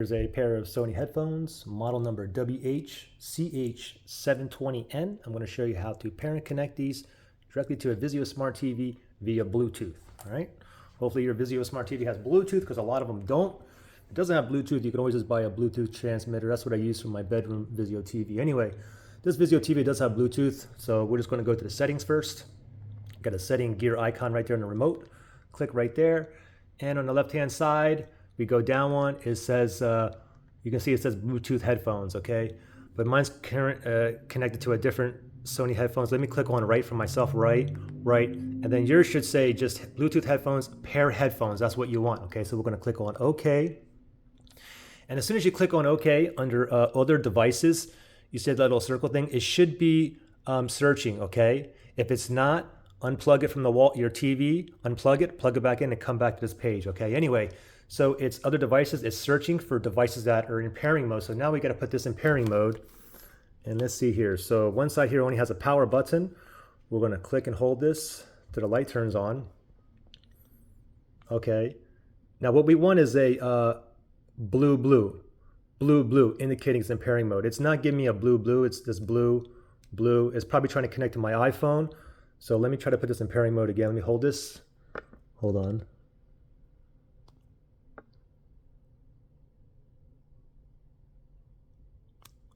Here's a pair of Sony headphones, model number WH-CH720N. I'm going to show you how to pair and connect these directly to a Vizio Smart TV via Bluetooth. All right. Hopefully your Vizio Smart TV has Bluetooth, because a lot of them don't. If it doesn't have Bluetooth, you can always just buy a Bluetooth transmitter. That's what I use for my bedroom Vizio TV. Anyway, this Vizio TV does have Bluetooth, so we're just going to go to the settings first. Got a setting gear icon right there on the remote. Click right there, and on the left-hand side, we go down one. It says, you can see it says Bluetooth headphones, okay? But mine's connected to a different Sony headphones. Let me click on right for myself, right, and then yours should say just Bluetooth headphones, pair headphones. That's what you want, okay? So we're gonna click on OK. And as soon as you click on OK, under other devices, you see that little circle thing. It should be searching, okay? If it's not, unplug it from the wall, your TV, unplug it, plug it back in, and come back to this page, okay? Anyway, so it's other devices. It's searching for devices that are in pairing mode. So now we got to put this in pairing mode. And let's see here. So one side here only has a power button. We're going to click and hold this till the light turns on. Okay. Now what we want is a blue, indicating it's in pairing mode. It's not giving me a blue. It's this blue. It's probably trying to connect to my iPhone. So let me try to put this in pairing mode again. Let me hold this. Hold on.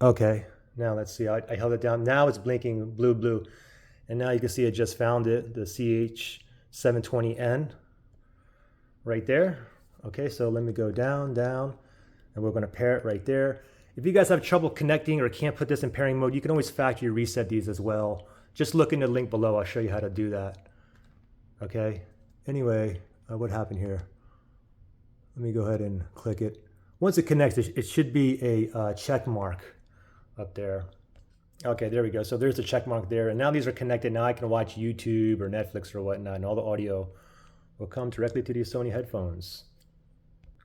Okay, now let's see. I held it down. Now it's blinking blue. And now you can see it just found it, the CH720N right there. Okay, so let me go down, and we're going to pair it right there. If you guys have trouble connecting or can't put this in pairing mode, you can always factory reset these as well. Just look in the link below. I'll show you how to do that. Okay, anyway, what happened here? Let me go ahead and click it. Once it connects, it should be a check mark up there. Okay, there we go. So there's the check mark there. And now these are connected. Now I can watch YouTube or Netflix or whatnot, and all the audio will come directly to these Sony headphones.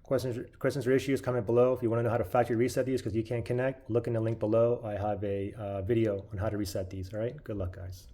Questions or issues, comment below. If you want to know how to factory reset these because you can't connect, look in the link below. I have a video on how to reset these. All right, good luck, guys.